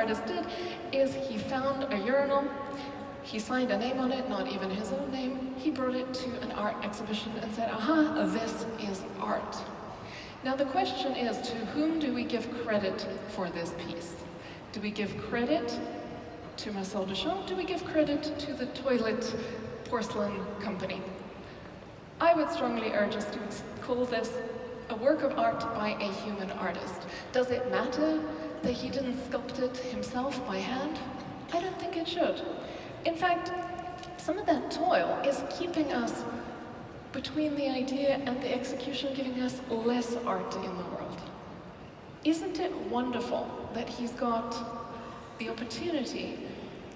artist did is he found a urinal, he signed a name on it, not even his own name, he brought it to an art exhibition and said, aha, this is art. Now the question is, to whom do we give credit for this piece? Do we give credit to Marcel Duchamp? Do we give credit to the toilet porcelain company? I would strongly urge us to call this a work of art by a human artist. Does it matter that he didn't sculpt it himself by hand? I don't think it should. In fact, some of that toil is keeping us between the idea and the execution, giving us less art in the world. Isn't it wonderful that he's got the opportunity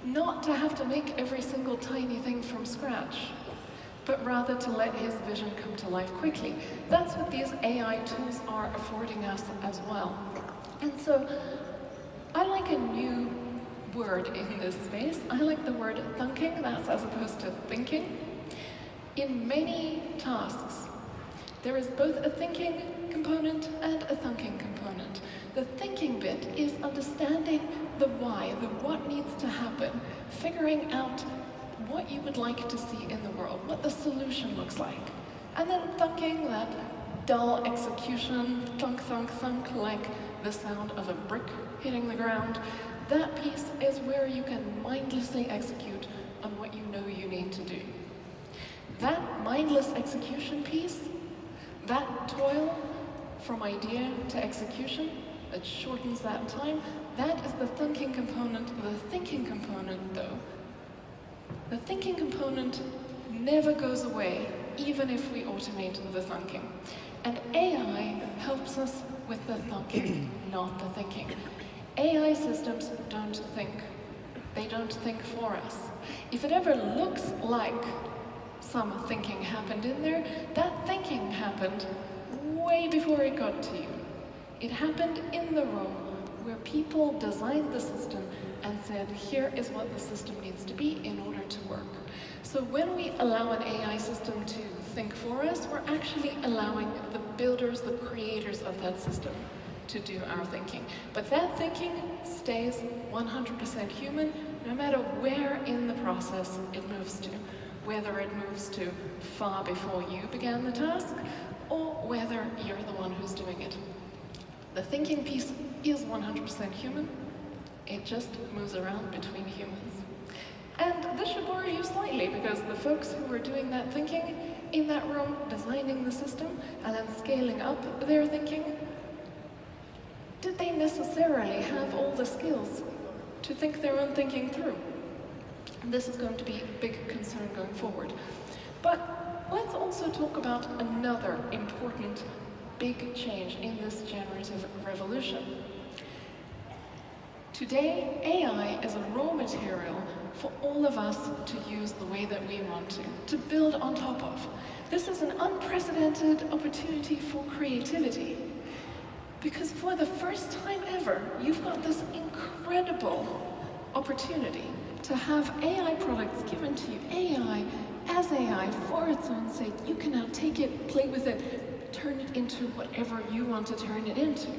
not to have to make every single tiny thing from scratch, but rather to let his vision come to life quickly? That's what these AI tools are affording us as well. And so, I like a new word in this space. I like the word thunking, that's as opposed to thinking. In many tasks, there is both a thinking component and a thinking component. The thinking bit is understanding the why, the what needs to happen, figuring out what you would like to see in the world, what the solution looks like. And then thunking, that dull execution, thunk, thunk, thunk, like the sound of a brick hitting the ground. That piece is where you can mindlessly execute on what you know you need to do. That mindless execution piece, that toil from idea to execution, that shortens that time, that is the thinking component. The thinking component, though, the thinking component never goes away, even if we automate the thinking. And AI helps us with the thinking, not the thinking. AI systems don't think. They don't think for us. If it ever looks like some thinking happened in there, that thinking happened way before it got to you. It happened in the room where people designed the system and said, here is what the system needs to be in order to work. So when we allow an AI system to think for us, we're actually allowing the builders, the creators of that system to do our thinking. But that thinking stays 100% human, no matter where in the process it moves to. Whether it moves to far before you began the task, or whether you're the one who's doing it. The thinking piece is 100% human. It just moves around between humans. And this should worry you slightly, because the folks who were doing that thinking in that room, designing the system, and then scaling up their thinking, did they necessarily have all the skills to think their own thinking through? And this is going to be a big concern going forward. But let's also talk about another important big change in this generative revolution. Today, AI is a raw material for all of us to use the way that we want to build on top of. This is an unprecedented opportunity for creativity. Because for the first time ever, you've got this incredible opportunity to have AI products given to you, AI as AI for its own sake. You can now take it, play with it, turn it into whatever you want to turn it into.